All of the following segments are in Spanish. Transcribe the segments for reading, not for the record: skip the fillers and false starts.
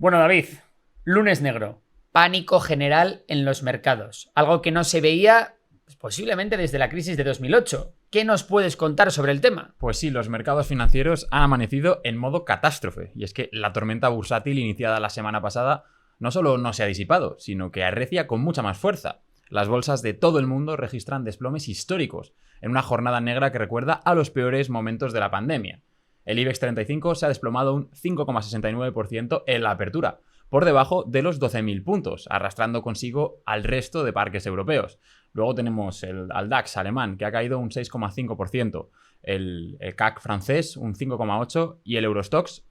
Bueno, David, lunes negro, pánico general en los mercados, algo que no se veía pues, posiblemente desde la crisis de 2008. ¿Qué nos puedes contar sobre el tema? Pues sí, los mercados financieros han amanecido en modo catástrofe, y es que la tormenta bursátil iniciada la semana pasada no solo no se ha disipado, sino que arrecia con mucha más fuerza. Las bolsas de todo el mundo registran desplomes históricos, en una jornada negra que recuerda a los peores momentos de la pandemia. El IBEX 35 se ha desplomado un 5,69% en la apertura, por debajo de los 12.000 puntos, arrastrando consigo al resto de parques europeos. Luego tenemos al DAX alemán, que ha caído un 6,5%, el CAC francés un 5,8% y el Eurostoxx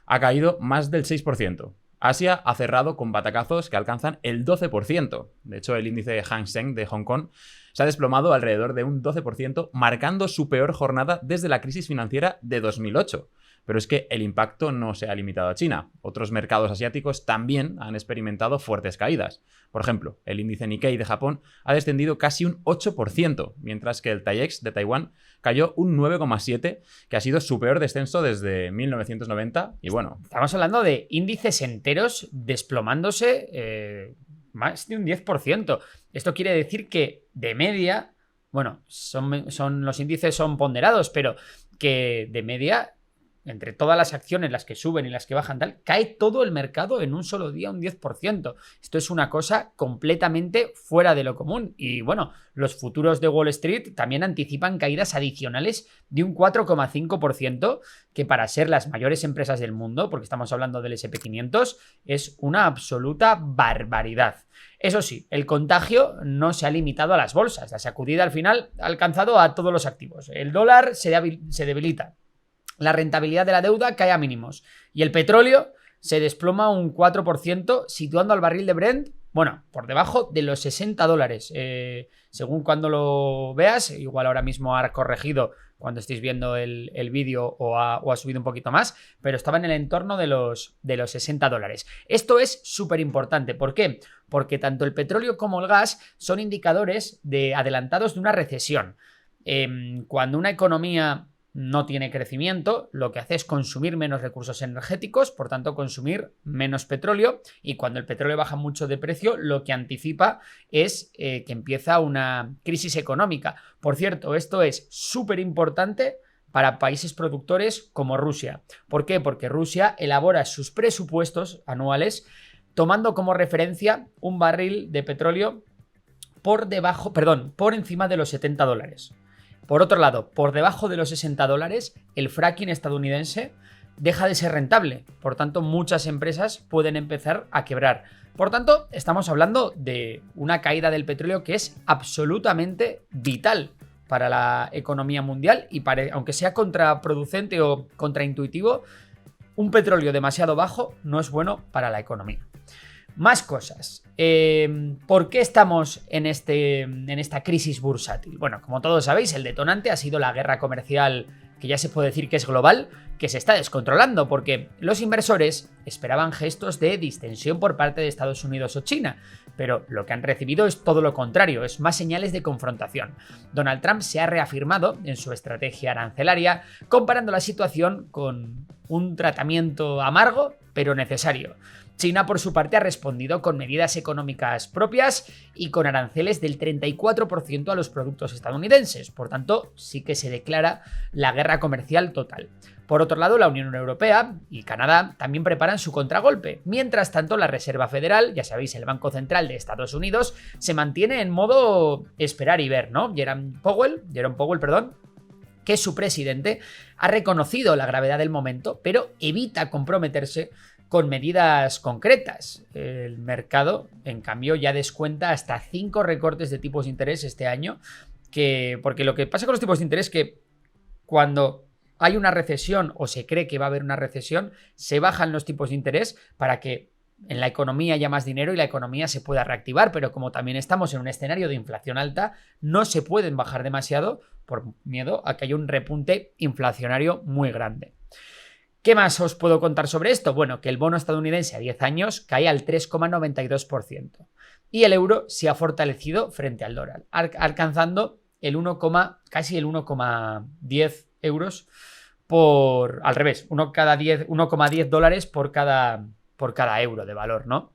ha caído más del 6%. Asia ha cerrado con batacazos que alcanzan el 12%. De hecho, el índice Hang Seng de Hong Kong se ha desplomado alrededor de un 12%, marcando su peor jornada desde la crisis financiera de 2008. Pero es que el impacto no se ha limitado a China. Otros mercados asiáticos también han experimentado fuertes caídas. Por ejemplo, el índice Nikkei de Japón ha descendido casi un 8%, mientras que el TAIEX de Taiwán cayó un 9,7%, que ha sido su peor descenso desde 1990. Y bueno, Estamos hablando de índices enteros desplomándose más de un 10%. Esto quiere decir que de media, bueno, los índices son ponderados, pero que de media, entre todas las acciones, las que suben y las que bajan, tal, cae todo el mercado en un solo día un 10%. Esto es una cosa completamente fuera de lo común. Y bueno, los futuros de Wall Street también anticipan caídas adicionales de un 4,5%, que para ser las mayores empresas del mundo, porque estamos hablando del S&P 500, es una absoluta barbaridad. Eso sí, el contagio no se ha limitado a las bolsas. La sacudida al final ha alcanzado a todos los activos. El dólar se debilita. La rentabilidad de la deuda cae a mínimos. Y el petróleo se desploma un 4%, situando al barril de Brent, bueno, por debajo de los $60. Según cuando lo veas, igual ahora mismo ha corregido cuando estéis viendo el vídeo o ha subido un poquito más, pero estaba en el entorno de los $60. Esto es súper importante. ¿Por qué? Porque tanto el petróleo como el gas son indicadores adelantados de una recesión. Cuando una economía no tiene crecimiento, lo que hace es consumir menos recursos energéticos, por tanto consumir menos petróleo, y cuando el petróleo baja mucho de precio, lo que anticipa es que empieza una crisis económica. Por cierto, esto es súper importante para países productores como Rusia. ¿Por qué? Porque Rusia elabora sus presupuestos anuales tomando como referencia un barril de petróleo por encima de los $70. Por otro lado, por debajo de los $60, el fracking estadounidense deja de ser rentable. Por tanto, muchas empresas pueden empezar a quebrar. Por tanto, estamos hablando de una caída del petróleo que es absolutamente vital para la economía mundial y aunque sea contraproducente o contraintuitivo, un petróleo demasiado bajo no es bueno para la economía. Más cosas. ¿Por qué estamos en esta crisis bursátil? Bueno, como todos sabéis, el detonante ha sido la guerra comercial, que ya se puede decir que es global, que se está descontrolando, porque los inversores esperaban gestos de distensión por parte de Estados Unidos o China, pero lo que han recibido es todo lo contrario, es más señales de confrontación. Donald Trump se ha reafirmado en su estrategia arancelaria, comparando la situación con un tratamiento amargo, pero necesario. China, por su parte, ha respondido con medidas económicas propias y con aranceles del 34% a los productos estadounidenses. Por tanto, sí que se declara la guerra comercial total. Por otro lado, la Unión Europea y Canadá también preparan su contragolpe. Mientras tanto, la Reserva Federal, ya sabéis, el Banco Central de Estados Unidos, se mantiene en modo esperar y ver, ¿no? Jerome Powell, que es su presidente, ha reconocido la gravedad del momento, pero evita comprometerse con medidas concretas. El mercado, en cambio, ya descuenta hasta 5 recortes de tipos de interés este año, porque lo que pasa con los tipos de interés es que cuando hay una recesión o se cree que va a haber una recesión, se bajan los tipos de interés para que en la economía haya más dinero y la economía se pueda reactivar, pero como también estamos en un escenario de inflación alta, no se pueden bajar demasiado por miedo a que haya un repunte inflacionario muy grande. ¿Qué más os puedo contar sobre esto? Bueno, que el bono estadounidense a 10 años cae al 3,92% y el euro se ha fortalecido frente al dólar, alcanzando casi el 1,10 euros al revés, 1,10 dólares por cada por cada euro de valor, ¿no?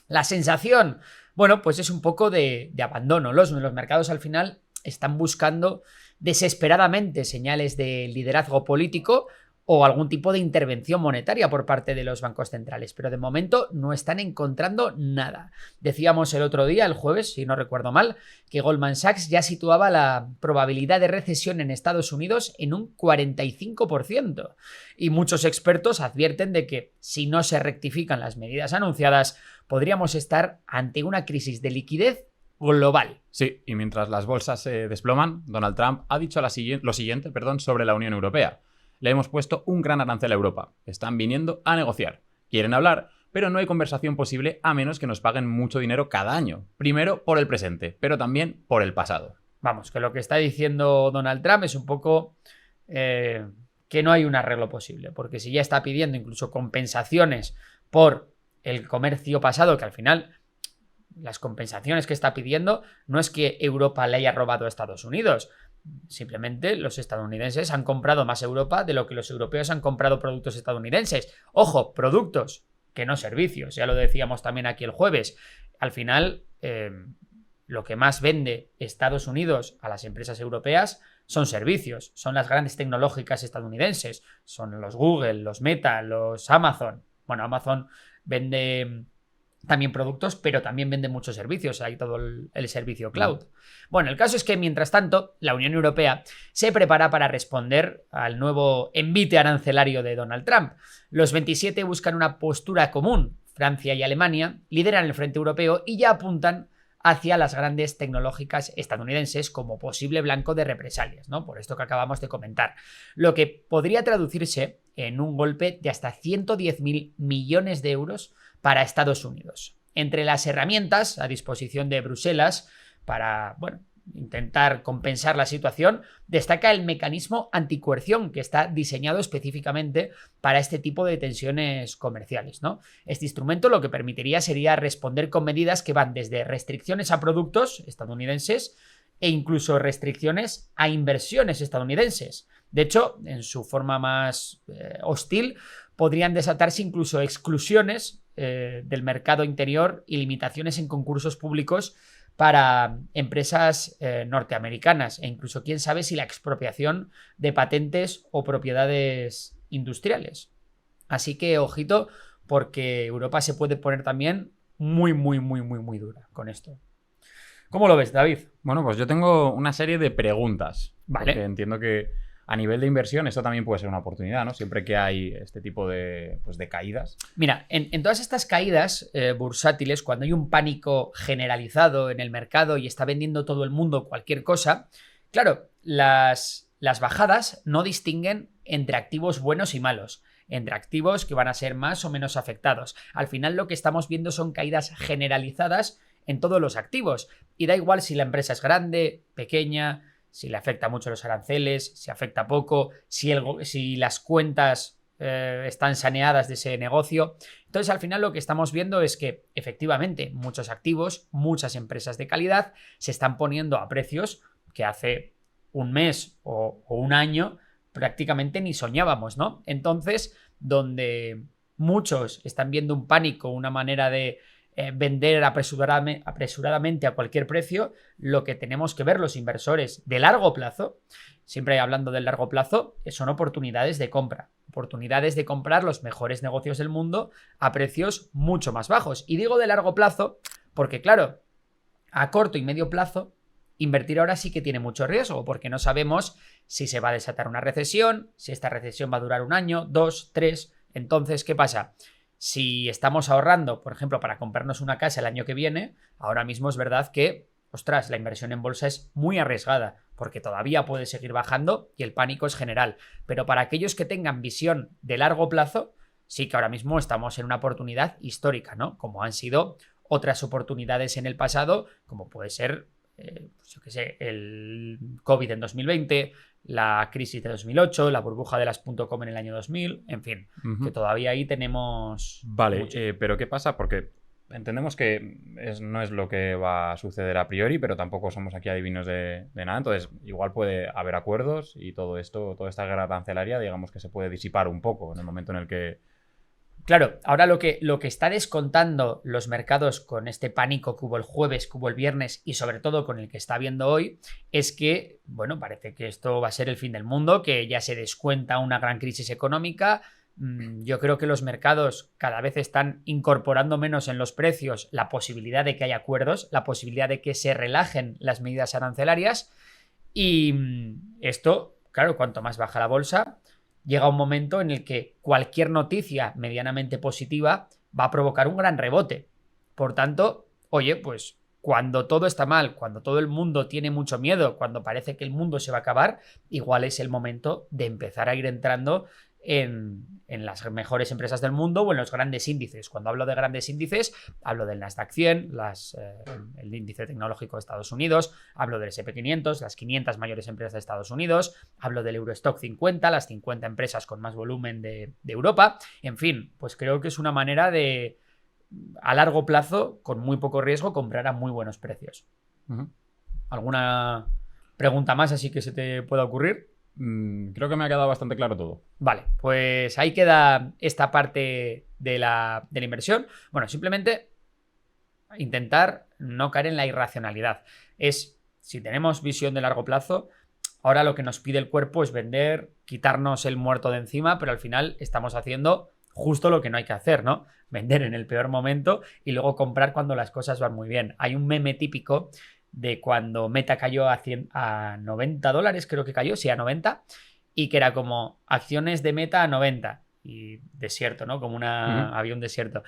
La sensación, bueno, pues es un poco de abandono. Los mercados al final están buscando desesperadamente señales de liderazgo político o algún tipo de intervención monetaria por parte de los bancos centrales, pero de momento no están encontrando nada. Decíamos el otro día, el jueves, si no recuerdo mal, que Goldman Sachs ya situaba la probabilidad de recesión en Estados Unidos en un 45%. Y muchos expertos advierten de que si no se rectifican las medidas anunciadas, podríamos estar ante una crisis de liquidez global. Sí, y mientras las bolsas se desploman, Donald Trump ha dicho lo siguiente, sobre la Unión Europea. Le hemos puesto un gran arancel a Europa. Están viniendo a negociar. Quieren hablar, pero no hay conversación posible a menos que nos paguen mucho dinero cada año. Primero por el presente, pero también por el pasado. Vamos, que lo que está diciendo Donald Trump es un poco que no hay un arreglo posible, porque si ya está pidiendo incluso compensaciones por el comercio pasado, que al final las compensaciones que está pidiendo no es que Europa le haya robado a Estados Unidos. Simplemente los estadounidenses han comprado más Europa de lo que los europeos han comprado productos estadounidenses. Ojo, productos, que no servicios. Ya lo decíamos también aquí el jueves. Al final, lo que más vende Estados Unidos a las empresas europeas son servicios. Son las grandes tecnológicas estadounidenses. Son los Google, los Meta, los Amazon. Bueno, Amazon vende también productos, pero también vende muchos servicios. Hay todo el servicio cloud. Bueno, el caso es que, mientras tanto, la Unión Europea se prepara para responder al nuevo envite arancelario de Donald Trump. Los 27 buscan una postura común. Francia y Alemania lideran el frente europeo y ya apuntan hacia las grandes tecnológicas estadounidenses como posible blanco de represalias, ¿no? Por esto que acabamos de comentar. Lo que podría traducirse en un golpe de hasta 110.000 millones de euros para Estados Unidos. Entre las herramientas a disposición de Bruselas para, bueno, intentar compensar la situación, destaca el mecanismo anticoerción que está diseñado específicamente para este tipo de tensiones comerciales, ¿no? Este instrumento lo que permitiría sería responder con medidas que van desde restricciones a productos estadounidenses e incluso restricciones a inversiones estadounidenses. De hecho, en su forma más hostil, podrían desatarse incluso exclusiones del mercado interior y limitaciones en concursos públicos para empresas norteamericanas e incluso quién sabe si la expropiación de patentes o propiedades industriales. Así que ojito, porque Europa se puede poner también muy dura con esto. ¿Cómo lo ves, David? Bueno, pues yo tengo una serie de preguntas. Vale. Porque entiendo que a nivel de inversión esto también puede ser una oportunidad, ¿no? Siempre que hay este tipo de caídas. Mira, en todas estas caídas bursátiles, cuando hay un pánico generalizado en el mercado y está vendiendo todo el mundo cualquier cosa, claro, las bajadas no distinguen entre activos buenos y malos, entre activos que van a ser más o menos afectados. Al final lo que estamos viendo son caídas generalizadas en todos los activos y da igual si la empresa es grande, pequeña, si le afecta mucho los aranceles, si afecta poco, si las cuentas están saneadas de ese negocio. Entonces, al final lo que estamos viendo es que efectivamente muchos activos, muchas empresas de calidad se están poniendo a precios que hace un mes o un año prácticamente ni soñábamos, ¿no? Entonces, donde muchos están viendo un pánico, una manera de vender apresuradamente a cualquier precio, lo que tenemos que ver los inversores de largo plazo, siempre hablando del largo plazo, son oportunidades de compra. Oportunidades de comprar los mejores negocios del mundo a precios mucho más bajos. Y digo de largo plazo porque, claro, a corto y medio plazo, invertir ahora sí que tiene mucho riesgo, porque no sabemos si se va a desatar una recesión, si esta recesión va a durar un año, 2, 3. Entonces, ¿qué pasa? Si estamos ahorrando, por ejemplo, para comprarnos una casa el año que viene, ahora mismo es verdad que, ostras, la inversión en bolsa es muy arriesgada, porque todavía puede seguir bajando y el pánico es general. Pero para aquellos que tengan visión de largo plazo, sí que ahora mismo estamos en una oportunidad histórica, ¿no? Como han sido otras oportunidades en el pasado, como puede ser, pues yo qué sé, el COVID en 2020, la crisis de 2008, la burbuja de las .com en el año 2000, en fin, que todavía ahí tenemos... Vale, pero ¿qué pasa? Porque entendemos que no es lo que va a suceder a priori, pero tampoco somos aquí adivinos de nada, entonces igual puede haber acuerdos y todo esto, toda esta guerra arancelaria, digamos que se puede disipar un poco en el momento en el que Claro, ahora lo que está descontando los mercados con este pánico que hubo el jueves, que hubo el viernes y sobre todo con el que está viendo hoy, es que, bueno, parece que esto va a ser el fin del mundo, que ya se descuenta una gran crisis económica. Yo creo que los mercados cada vez están incorporando menos en los precios la posibilidad de que haya acuerdos, la posibilidad de que se relajen las medidas arancelarias y esto, claro, cuanto más baja la bolsa, llega un momento en el que cualquier noticia medianamente positiva va a provocar un gran rebote. Por tanto, oye, pues cuando todo está mal, cuando todo el mundo tiene mucho miedo, cuando parece que el mundo se va a acabar, igual es el momento de empezar a ir entrando en las mejores empresas del mundo o en los grandes índices. Cuando hablo de grandes índices, hablo del Nasdaq 100, el índice tecnológico de Estados Unidos, hablo del S&P 500, las 500 mayores empresas de Estados Unidos, hablo del Eurostock 50, las 50 empresas con más volumen de Europa. En fin, pues creo que es una manera de, a largo plazo, con muy poco riesgo, comprar a muy buenos precios. ¿Alguna pregunta más así que se te pueda ocurrir? Creo que me ha quedado bastante claro todo. Vale, pues ahí queda esta parte de la inversión. Bueno, simplemente intentar no caer en la irracionalidad. Si tenemos visión de largo plazo, ahora lo que nos pide el cuerpo es vender, quitarnos el muerto de encima, pero al final estamos haciendo justo lo que no hay que hacer, ¿no? Vender en el peor momento y luego comprar cuando las cosas van muy bien. Hay un meme típico de cuando Meta cayó a $90, creo que cayó, sí, a 90, y que era como acciones de Meta a 90 y desierto, ¿no? Como había un desierto.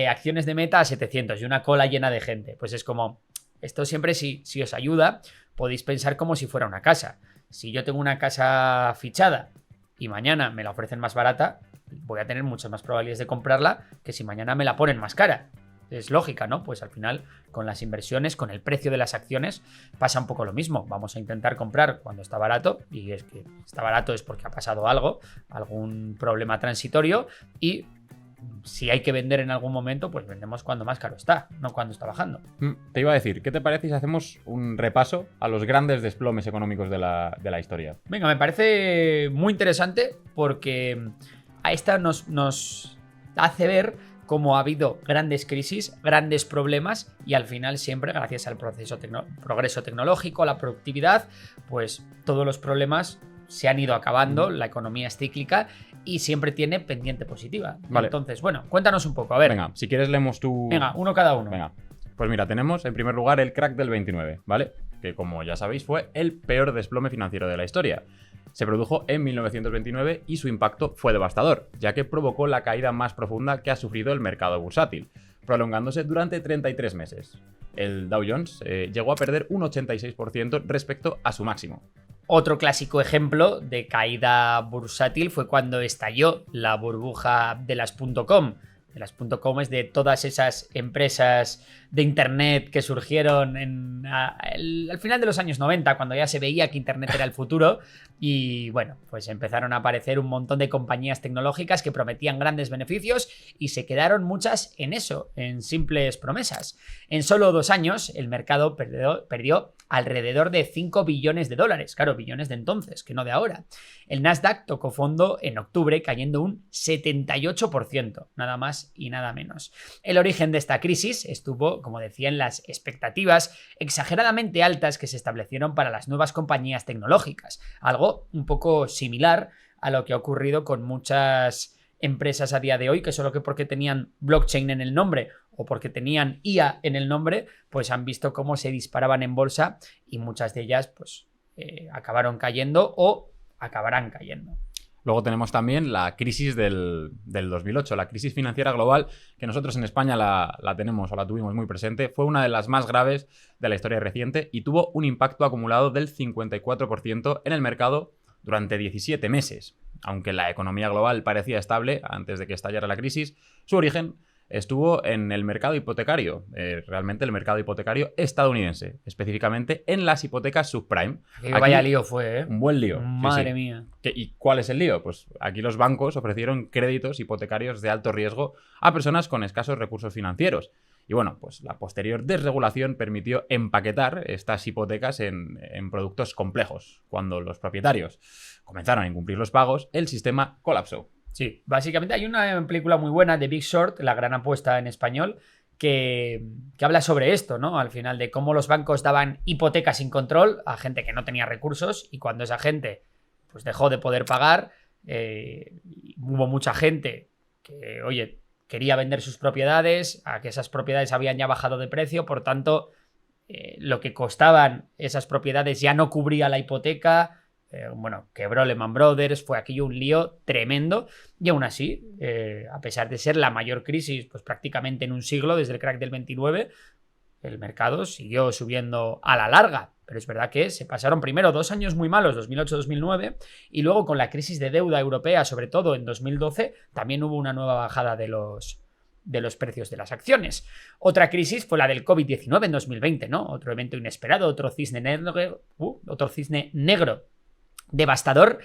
Acciones de Meta a 700 y una cola llena de gente. Pues es como, esto siempre si os ayuda, podéis pensar como si fuera una casa. Si yo tengo una casa fichada y mañana me la ofrecen más barata, voy a tener muchas más probabilidades de comprarla que si mañana me la ponen más cara. Es lógica, ¿no? Pues al final, con las inversiones, con el precio de las acciones, pasa un poco lo mismo. Vamos a intentar comprar cuando está barato, y es que está barato es porque ha pasado algo, algún problema transitorio, y si hay que vender en algún momento, pues vendemos cuando más caro está, no cuando está bajando. Te iba a decir, ¿qué te parece si hacemos un repaso a los grandes desplomes económicos de la historia? Venga, me parece muy interesante porque a esta nos hace ver cómo ha habido grandes crisis, grandes problemas y al final siempre gracias al progreso tecnológico, la productividad, pues todos los problemas se han ido acabando, la economía es cíclica y siempre tiene pendiente positiva. Vale. Entonces, bueno, cuéntanos un poco, a ver. Venga, si quieres leemos tú... Venga, uno cada uno. Venga, pues mira, tenemos en primer lugar el crack del 29, ¿vale? Que como ya sabéis fue el peor desplome financiero de la historia. Se produjo en 1929 y su impacto fue devastador, ya que provocó la caída más profunda que ha sufrido el mercado bursátil, prolongándose durante 33 meses. El Dow Jones llegó a perder un 86% respecto a su máximo. Otro clásico ejemplo de caída bursátil fue cuando estalló la burbuja de las .com. De las .com es de todas esas empresas de internet que surgieron al final de los años 90, cuando ya se veía que internet era el futuro y bueno, pues empezaron a aparecer un montón de compañías tecnológicas que prometían grandes beneficios y se quedaron muchas en eso, en simples promesas. En solo 2 años el mercado perdió alrededor de 5 billones de dólares, claro, billones de entonces, que no de ahora. El Nasdaq tocó fondo en octubre cayendo un 78%, nada más y nada menos. El origen de esta crisis estuvo, como decía, en las expectativas exageradamente altas que se establecieron para las nuevas compañías tecnológicas, algo un poco similar a lo que ha ocurrido con muchas empresas a día de hoy, que solo que porque tenían blockchain en el nombre o porque tenían IA en el nombre, pues han visto cómo se disparaban en bolsa y muchas de ellas pues acabaron cayendo o acabarán cayendo. Luego tenemos también la crisis del 2008, la crisis financiera global, que nosotros en España la tenemos o la tuvimos muy presente. Fue una de las más graves de la historia reciente y tuvo un impacto acumulado del 54% en el mercado durante 17 meses. Aunque la economía global parecía estable antes de que estallara la crisis, su origen estuvo en el mercado hipotecario, realmente el mercado hipotecario estadounidense, específicamente en las hipotecas subprime. Vaya lío fue, ¿eh? Un buen lío. Madre mía. ¿Y cuál es el lío? Pues aquí los bancos ofrecieron créditos hipotecarios de alto riesgo a personas con escasos recursos financieros. Y bueno, pues la posterior desregulación permitió empaquetar estas hipotecas en productos complejos. Cuando los propietarios comenzaron a incumplir los pagos, el sistema colapsó. Sí, básicamente hay una película muy buena de Big Short, La gran apuesta en español, que habla sobre esto, ¿no? Al final de cómo los bancos daban hipotecas sin control a gente que no tenía recursos y cuando esa gente pues dejó de poder pagar, hubo mucha gente que, oye, quería vender sus propiedades, a que esas propiedades habían ya bajado de precio, por tanto, lo que costaban esas propiedades ya no cubría la hipoteca. Bueno, quebró Lehman Brothers, fue aquí un lío tremendo y aún así, a pesar de ser la mayor crisis pues prácticamente en un siglo desde el crack del 29, el mercado siguió subiendo a la larga. Pero es verdad que se pasaron primero 2 años muy malos, 2008-2009, y luego con la crisis de deuda europea, sobre todo en 2012, también hubo una nueva bajada de los precios de las acciones. Otra crisis fue la del COVID-19 en 2020, ¿no? Otro evento inesperado, otro cisne negro devastador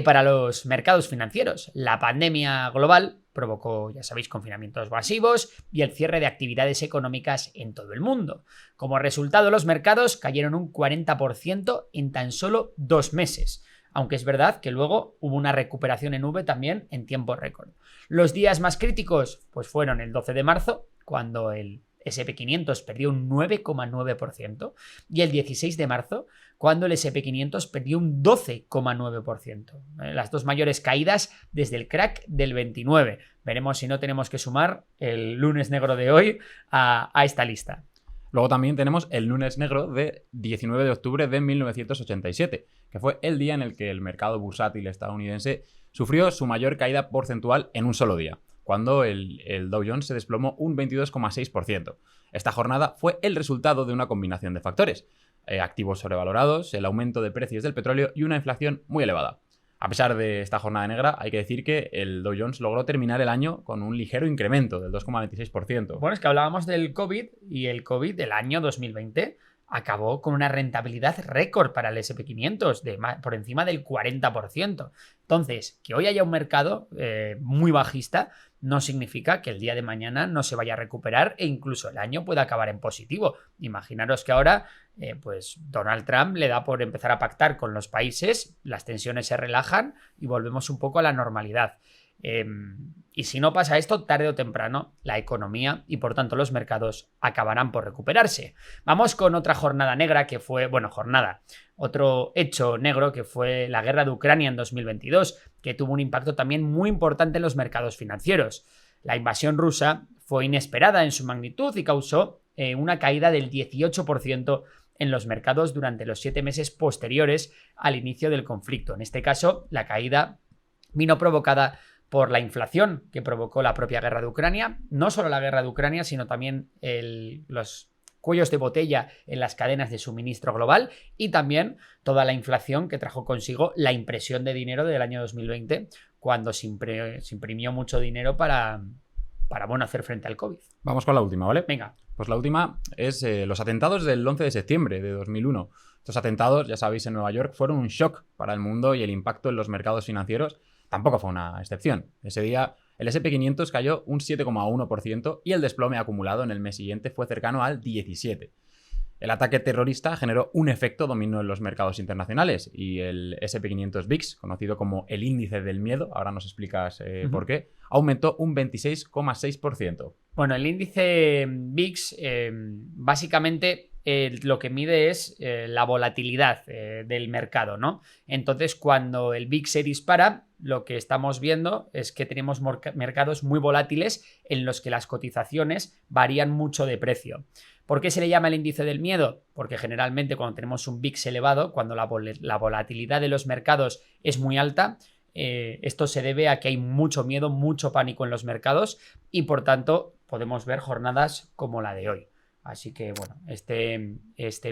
para los mercados financieros. La pandemia global provocó, ya sabéis, confinamientos masivos y el cierre de actividades económicas en todo el mundo. Como resultado, los mercados cayeron un 40% en tan solo 2 meses. Aunque es verdad que luego hubo una recuperación en V también en tiempo récord. Los días más críticos pues fueron el 12 de marzo, cuando el S&P 500 perdió un 9,9%, y el 16 de marzo, cuando el S&P 500 perdió un 12,9%. Las dos mayores caídas desde el crack del 29. Veremos si no tenemos que sumar el lunes negro de hoy a esta lista. Luego también tenemos el lunes negro de 19 de octubre de 1987, que fue el día en el que el mercado bursátil estadounidense sufrió su mayor caída porcentual en un solo día, cuando el Dow Jones se desplomó un 22,6%. Esta jornada fue el resultado de una combinación de factores: activos sobrevalorados, el aumento de precios del petróleo y una inflación muy elevada. A pesar de esta jornada negra, hay que decir que el Dow Jones logró terminar el año con un ligero incremento del 2,26%. Bueno, es que hablábamos del COVID y el COVID del año 2020 acabó con una rentabilidad récord para el S&P 500 por encima del 40%. Entonces, que hoy haya un mercado muy bajista no significa que el día de mañana no se vaya a recuperar e incluso el año pueda acabar en positivo. Imaginaros que ahora pues Donald Trump le da por empezar a pactar con los países, las tensiones se relajan y volvemos un poco a la normalidad. Y si no pasa esto, tarde o temprano, la economía y por tanto los mercados acabarán por recuperarse. Vamos con otra jornada negra que fue, otro hecho negro que fue la guerra de Ucrania en 2022, que tuvo un impacto también muy importante en los mercados financieros. La invasión rusa fue inesperada en su magnitud y causó una caída del 18% en los mercados durante los 7 meses posteriores al inicio del conflicto. En este caso, la caída vino provocada por la inflación que provocó la propia guerra de Ucrania. No solo la guerra de Ucrania, sino también los cuellos de botella en las cadenas de suministro global y también toda la inflación que trajo consigo la impresión de dinero del año 2020, cuando se imprimió mucho dinero para hacer frente al COVID. Vamos con la última, ¿vale? Venga. Pues la última es los atentados del 11 de septiembre de 2001. Estos atentados, ya sabéis, en Nueva York fueron un shock para el mundo y el impacto en los mercados financieros tampoco fue una excepción. Ese día el S&P 500 cayó un 7,1% y el desplome acumulado en el mes siguiente fue cercano al 17%. El ataque terrorista generó un efecto dominó en los mercados internacionales y el S&P 500 VIX, conocido como el índice del miedo, ahora nos explicas por qué, aumentó un 26,6%. Bueno, el índice VIX básicamente lo que mide es la volatilidad del mercado, ¿no? Entonces, cuando el VIX se dispara, lo que estamos viendo es que tenemos mercados muy volátiles en los que las cotizaciones varían mucho de precio. ¿Por qué se le llama el índice del miedo? Porque generalmente cuando tenemos un VIX elevado, cuando la volatilidad de los mercados es muy alta, esto se debe a que hay mucho miedo, mucho pánico en los mercados y por tanto podemos ver jornadas como la de hoy. Así que bueno, este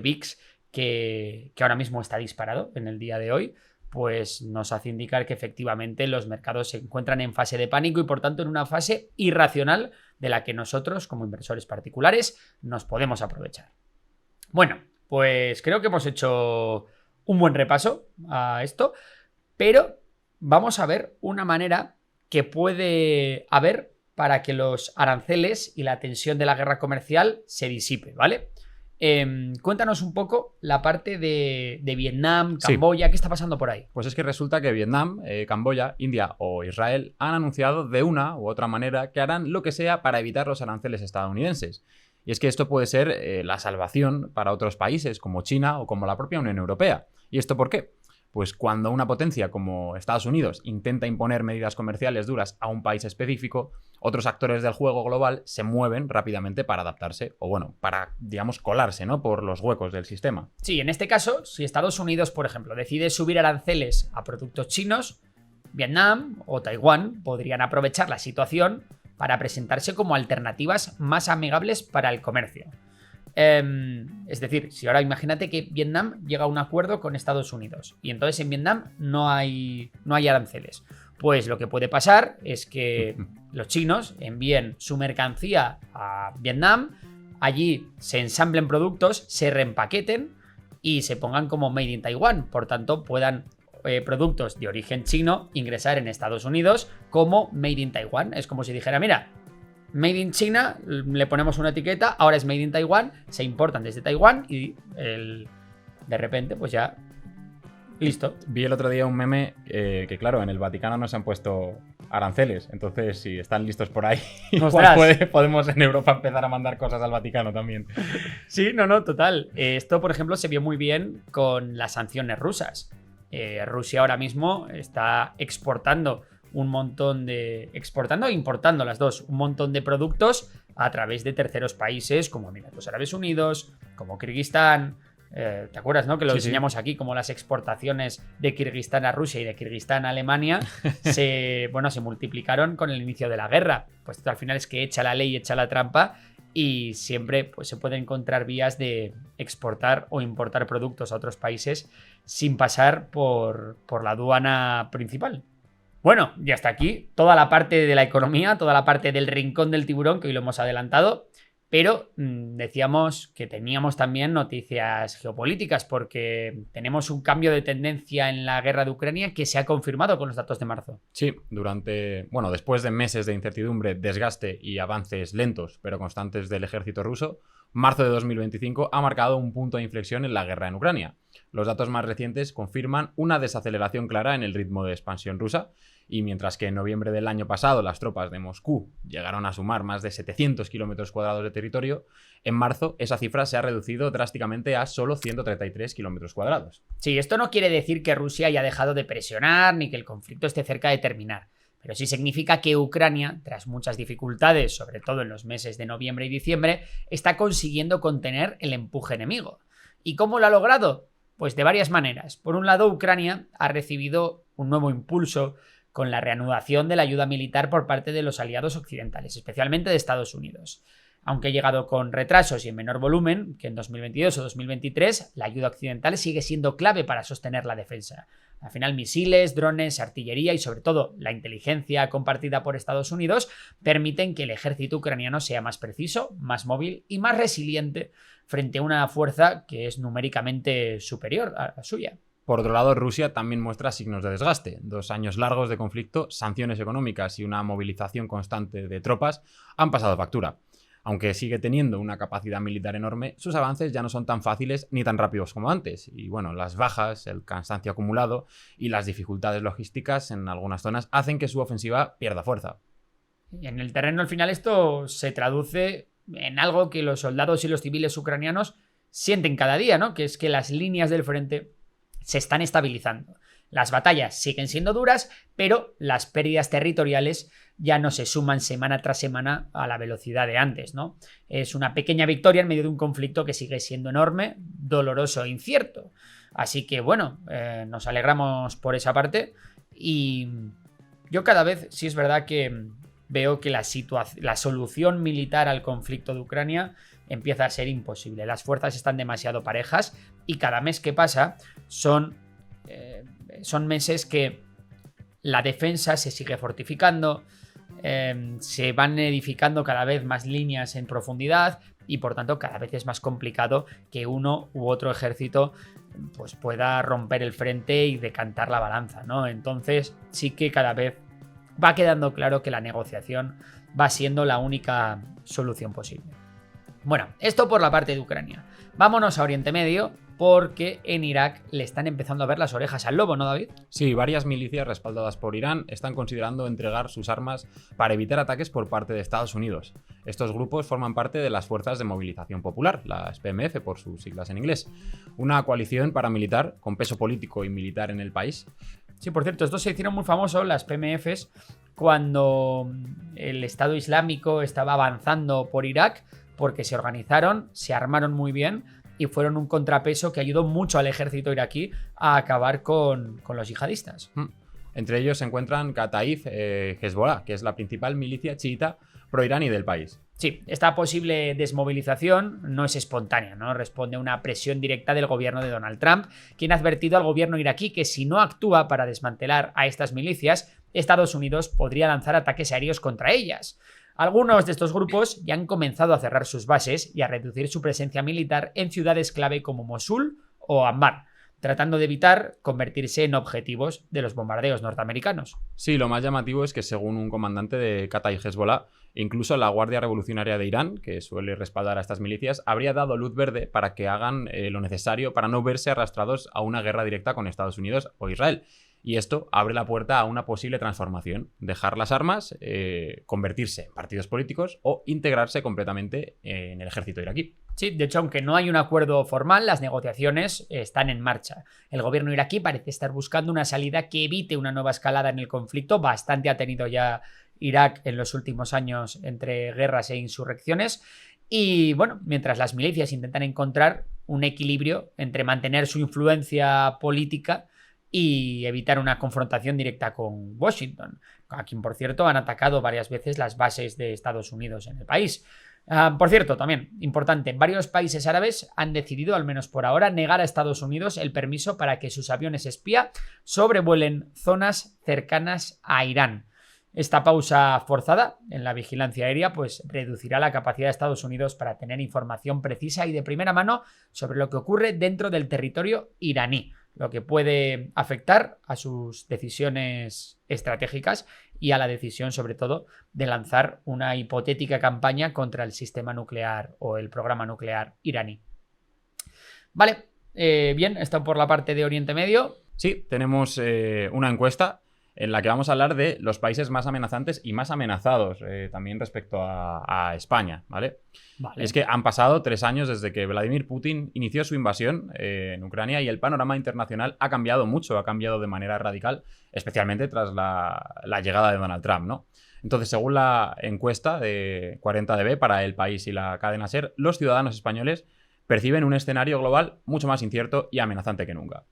VIX que ahora mismo está disparado en el día de hoy, pues nos hace indicar que efectivamente los mercados se encuentran en fase de pánico y por tanto en una fase irracional de la que nosotros como inversores particulares nos podemos aprovechar. Bueno, pues creo que hemos hecho un buen repaso a esto, pero vamos a ver una manera que puede haber para que los aranceles y la tensión de la guerra comercial se disipe, ¿vale? Cuéntanos un poco la parte de Vietnam, Sí. Camboya, ¿qué está pasando por ahí? Pues es que resulta que Vietnam, Camboya, India o Israel han anunciado de una u otra manera que harán lo que sea para evitar los aranceles estadounidenses. Y es que esto puede ser la salvación para otros países como China o como la propia Unión Europea. ¿Y esto por qué? Pues cuando una potencia como Estados Unidos intenta imponer medidas comerciales duras a un país específico, otros actores del juego global se mueven rápidamente para adaptarse o, bueno, para, digamos, colarse, ¿no?, por los huecos del sistema. Sí, en este caso, si Estados Unidos, por ejemplo, decide subir aranceles a productos chinos, Vietnam o Taiwán podrían aprovechar la situación para presentarse como alternativas más amigables para el comercio. Es decir, si ahora imagínate que Vietnam llega a un acuerdo con Estados Unidos y entonces en Vietnam no hay aranceles, pues lo que puede pasar es que los chinos envíen su mercancía a Vietnam, allí se ensamblen productos, se reempaqueten y se pongan como Made in Taiwan, por tanto puedan productos de origen chino ingresar en Estados Unidos como Made in Taiwan. Es como si dijera, mira, Made in China, le ponemos una etiqueta, ahora es Made in Taiwan, se importan desde Taiwán y de repente pues ya listo. Vi el otro día un meme que claro, en el Vaticano no se han puesto aranceles, entonces si están listos por ahí, igual podemos en Europa empezar a mandar cosas al Vaticano también. Sí, no, total. Esto, por ejemplo, se vio muy bien con las sanciones rusas. Rusia ahora mismo está exportando exportando e importando las dos, un montón de productos a través de terceros países como Emiratos Árabes Unidos, como Kirguistán. ¿Te acuerdas, no? Que lo enseñamos aquí, como las exportaciones de Kirguistán a Rusia y de Kirguistán a Alemania se multiplicaron con el inicio de la guerra. Pues esto al final es que echa la ley, echa la trampa y siempre pues, se pueden encontrar vías de exportar o importar productos a otros países sin pasar por la aduana principal. Bueno, y hasta aquí toda la parte de la economía, toda la parte del rincón del tiburón, que hoy lo hemos adelantado, pero decíamos que teníamos también noticias geopolíticas porque tenemos un cambio de tendencia en la guerra de Ucrania que se ha confirmado con los datos de marzo. Sí, después de meses de incertidumbre, desgaste y avances lentos pero constantes del ejército ruso, marzo de 2025 ha marcado un punto de inflexión en la guerra en Ucrania. Los datos más recientes confirman una desaceleración clara en el ritmo de expansión rusa y mientras que en noviembre del año pasado las tropas de Moscú llegaron a sumar más de 700 kilómetros cuadrados de territorio, en marzo esa cifra se ha reducido drásticamente a solo 133 kilómetros cuadrados. Sí, esto no quiere decir que Rusia haya dejado de presionar ni que el conflicto esté cerca de terminar, pero sí significa que Ucrania, tras muchas dificultades, sobre todo en los meses de noviembre y diciembre, está consiguiendo contener el empuje enemigo. ¿Y cómo lo ha logrado? Pues de varias maneras. Por un lado, Ucrania ha recibido un nuevo impulso con la reanudación de la ayuda militar por parte de los aliados occidentales, especialmente de Estados Unidos. Aunque ha llegado con retrasos y en menor volumen que en 2022 o 2023, la ayuda occidental sigue siendo clave para sostener la defensa. Al final, misiles, drones, artillería y sobre todo la inteligencia compartida por Estados Unidos permiten que el ejército ucraniano sea más preciso, más móvil y más resiliente frente a una fuerza que es numéricamente superior a la suya. Por otro lado, Rusia también muestra signos de desgaste. 2 años largos de conflicto, sanciones económicas y una movilización constante de tropas han pasado factura. Aunque sigue teniendo una capacidad militar enorme, sus avances ya no son tan fáciles ni tan rápidos como antes. Y bueno, las bajas, el cansancio acumulado y las dificultades logísticas en algunas zonas hacen que su ofensiva pierda fuerza. Y en el terreno al final esto se traduce en algo que los soldados y los civiles ucranianos sienten cada día, ¿no? Que es que las líneas del frente se están estabilizando. Las batallas siguen siendo duras, pero las pérdidas territoriales ya no se suman semana tras semana a la velocidad de antes, ¿no? Es una pequeña victoria en medio de un conflicto que sigue siendo enorme, doloroso e incierto. Así que, bueno, nos alegramos por esa parte y yo cada vez, sí es verdad que veo que la solución militar al conflicto de Ucrania empieza a ser imposible. Las fuerzas están demasiado parejas y cada mes que pasa son meses que la defensa se sigue fortificando, se van edificando cada vez más líneas en profundidad y por tanto cada vez es más complicado que uno u otro ejército pues, pueda romper el frente y decantar la balanza, ¿no? Entonces sí que cada vez va quedando claro que la negociación va siendo la única solución posible. Bueno, esto por la parte de Ucrania. Vámonos a Oriente Medio, porque en Irak le están empezando a ver las orejas al lobo, ¿no, David? Sí, varias milicias respaldadas por Irán están considerando entregar sus armas para evitar ataques por parte de Estados Unidos. Estos grupos forman parte de las Fuerzas de Movilización Popular, las PMF por sus siglas en inglés, una coalición paramilitar con peso político y militar en el país. Sí, por cierto, estos se hicieron muy famosos, las PMFs, cuando el Estado Islámico estaba avanzando por Irak, porque se organizaron, se armaron muy bien y fueron un contrapeso que ayudó mucho al ejército iraquí a acabar con los yihadistas. Entre ellos se encuentran Kataib Hezbollah, que es la principal milicia chiita pro-iraní del país. Sí, esta posible desmovilización no es espontánea, ¿no? Responde a una presión directa del gobierno de Donald Trump, quien ha advertido al gobierno iraquí que si no actúa para desmantelar a estas milicias, Estados Unidos podría lanzar ataques aéreos contra ellas. Algunos de estos grupos ya han comenzado a cerrar sus bases y a reducir su presencia militar en ciudades clave como Mosul o Anbar, tratando de evitar convertirse en objetivos de los bombardeos norteamericanos. Sí, lo más llamativo es que según un comandante de Kataib Hezbollah, incluso la Guardia Revolucionaria de Irán, que suele respaldar a estas milicias, habría dado luz verde para que hagan lo necesario para no verse arrastrados a una guerra directa con Estados Unidos o Israel. Y esto abre la puerta a una posible transformación, dejar las armas, convertirse en partidos políticos o integrarse completamente en el ejército iraquí. Sí, de hecho, aunque no hay un acuerdo formal, las negociaciones están en marcha. El gobierno iraquí parece estar buscando una salida que evite una nueva escalada en el conflicto. Bastante ha tenido ya Irak en los últimos años entre guerras e insurrecciones. Y bueno, mientras las milicias intentan encontrar un equilibrio entre mantener su influencia política y evitar una confrontación directa con Washington, a quien, por cierto, han atacado varias veces las bases de Estados Unidos en el país. Por cierto, también importante, varios países árabes han decidido, al menos por ahora, negar a Estados Unidos el permiso para que sus aviones espía sobrevuelen zonas cercanas a Irán. Esta pausa forzada en la vigilancia aérea pues reducirá la capacidad de Estados Unidos para tener información precisa y de primera mano sobre lo que ocurre dentro del territorio iraní, lo que puede afectar a sus decisiones estratégicas y a la decisión, sobre todo, de lanzar una hipotética campaña contra el sistema nuclear o el programa nuclear iraní. Vale, bien, esto por la parte de Oriente Medio. Sí, tenemos una encuesta en la que vamos a hablar de los países más amenazantes y más amenazados también respecto a España, ¿vale? Vale. Es que han pasado 3 años desde que Vladimir Putin inició su invasión en Ucrania y el panorama internacional ha cambiado mucho, ha cambiado de manera radical, especialmente tras la llegada de Donald Trump, ¿no? Entonces, según la encuesta de 40DB para El País y la cadena SER, los ciudadanos españoles perciben un escenario global mucho más incierto y amenazante que nunca.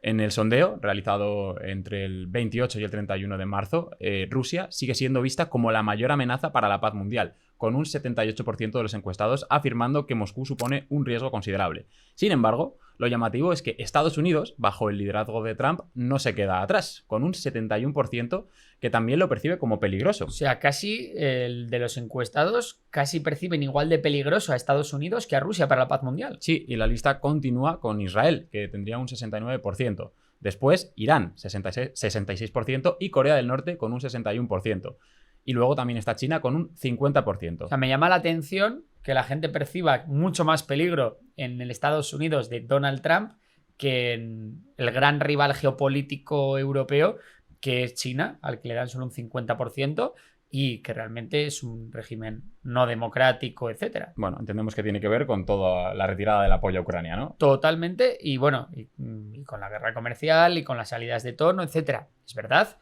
En el sondeo, realizado entre el 28 y el 31 de marzo, Rusia sigue siendo vista como la mayor amenaza para la paz mundial, con un 78% de los encuestados afirmando que Moscú supone un riesgo considerable. Sin embargo, lo llamativo es que Estados Unidos, bajo el liderazgo de Trump, no se queda atrás, con un 71% que también lo percibe como peligroso. O sea, casi el de los encuestados casi perciben igual de peligroso a Estados Unidos que a Rusia para la paz mundial. Sí, y la lista continúa con Israel, que tendría un 69%. Después, Irán, 66%, y Corea del Norte con un 61%. Y luego también está China con un 50%. O sea, me llama la atención que la gente perciba mucho más peligro en el Estados Unidos de Donald Trump que en el gran rival geopolítico europeo, que es China, al que le dan solo un 50%, y que realmente es un régimen no democrático, etcétera. Bueno, entendemos que tiene que ver con toda la retirada del apoyo a Ucrania, ¿no? Totalmente, y bueno, y con la guerra comercial y con las salidas de tono, etcétera. Es verdad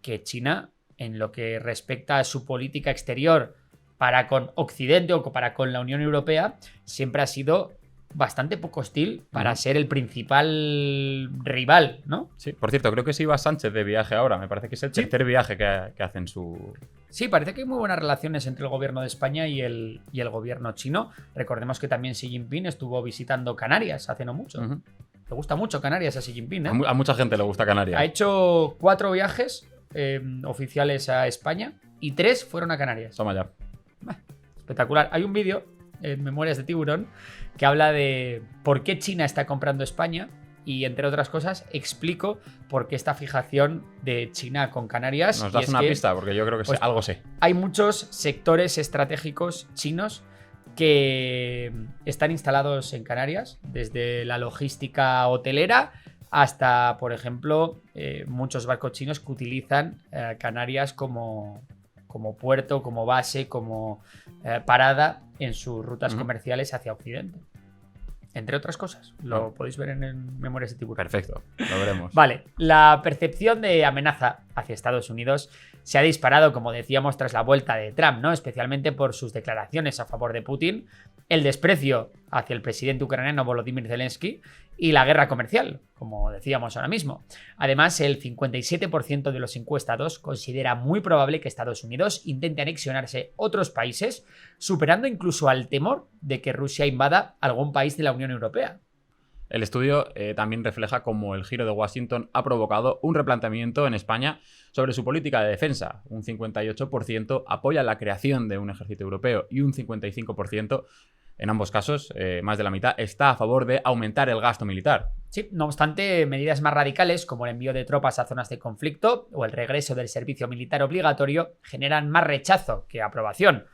que China, en lo que respecta a su política exterior para con Occidente o para con la Unión Europea, siempre ha sido bastante poco hostil para ser el principal rival, ¿no? Sí, por cierto, creo que se iba Sánchez de viaje ahora. Me parece que es el tercer viaje que hacen su... Sí, parece que hay muy buenas relaciones entre el gobierno de España y el gobierno chino. Recordemos que también Xi Jinping estuvo visitando Canarias hace no mucho. Le gusta mucho Canarias a Xi Jinping, ¿eh? A mucha gente le gusta Canarias. Ha hecho 4 viajes oficiales a España y 3 fueron a Canarias. Toma ya. Espectacular. Hay un vídeo en Memorias de Tiburón que habla de por qué China está comprando España y, entre otras cosas, explico por qué esta fijación de China con Canarias. ¿Nos das una pista? Porque yo creo que pues, algo sé. Hay muchos sectores estratégicos chinos que están instalados en Canarias, desde la logística hotelera hasta, por ejemplo, muchos barcos chinos que utilizan Canarias como puerto, como base, como parada en sus rutas comerciales hacia Occidente. Entre otras cosas. Lo podéis ver en Memorias de Tiburón. Perfecto, lo veremos. Vale, la percepción de amenaza hacia Estados Unidos se ha disparado, como decíamos, tras la vuelta de Trump, ¿no? Especialmente por sus declaraciones a favor de Putin, el desprecio hacia el presidente ucraniano Volodymyr Zelensky y la guerra comercial, como decíamos ahora mismo. Además, el 57% de los encuestados considera muy probable que Estados Unidos intente anexionarse otros países, superando incluso al temor de que Rusia invada algún país de la Unión Europea. El estudio también refleja cómo el giro de Washington ha provocado un replanteamiento en España sobre su política de defensa. Un 58% apoya la creación de un ejército europeo y un 55%, en ambos casos, más de la mitad, está a favor de aumentar el gasto militar. Sí, no obstante, medidas más radicales como el envío de tropas a zonas de conflicto o el regreso del servicio militar obligatorio generan más rechazo que aprobación.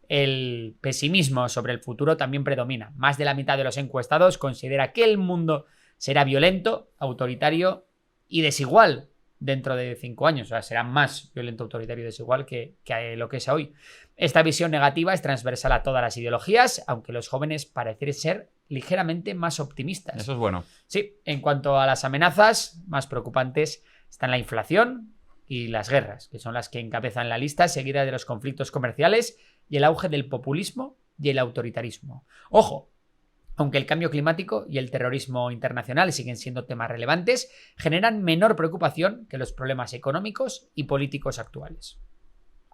El pesimismo sobre el futuro también predomina. Más de la mitad de los encuestados considera que el mundo será violento, autoritario y desigual dentro de 5 años. O sea, será más violento, autoritario y desigual que lo que es hoy. Esta visión negativa es transversal a todas las ideologías, aunque los jóvenes parecen ser ligeramente más optimistas. Eso es bueno. Sí, en cuanto a las amenazas más preocupantes están la inflación y las guerras, que son las que encabezan la lista, seguida de los conflictos comerciales y el auge del populismo y el autoritarismo. Ojo, aunque el cambio climático y el terrorismo internacional siguen siendo temas relevantes, generan menor preocupación que los problemas económicos y políticos actuales.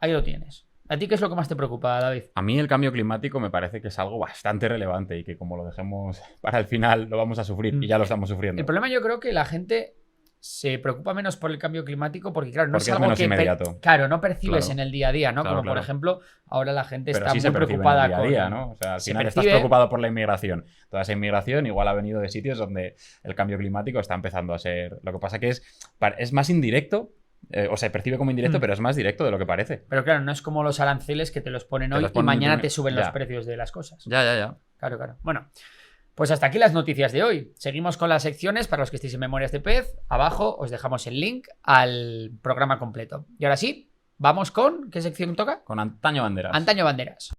Ahí lo tienes. ¿A ti qué es lo que más te preocupa, David? A mí el cambio climático me parece que es algo bastante relevante y que como lo dejemos para el final lo vamos a sufrir y ya lo estamos sufriendo. El problema yo creo que la gente se preocupa menos por el cambio climático porque, claro, no porque es algo menos que inmediato. Claro, no percibes Claro. en el día a día, ¿no? Claro, Como por ejemplo, ahora la gente Pero está sí muy se percibe preocupada en el día a día, ¿no? O sea, al se final percibe- estás preocupado por la inmigración. Toda esa inmigración igual ha venido de sitios donde el cambio climático está empezando a ser... Lo que pasa que es más indirecto, o se percibe como indirecto, pero es más directo de lo que parece. Pero claro, no es como los aranceles que te los ponen Te hoy los y ponen mañana y te suben los ya. precios de las cosas. Ya. Claro. Bueno, pues hasta aquí las noticias de hoy. Seguimos con las secciones para los que estéis en Memorias de Pez. Abajo os dejamos el link al programa completo. Y ahora sí, vamos con... ¿Qué sección toca? Con Antaño Banderas. Antaño Banderas.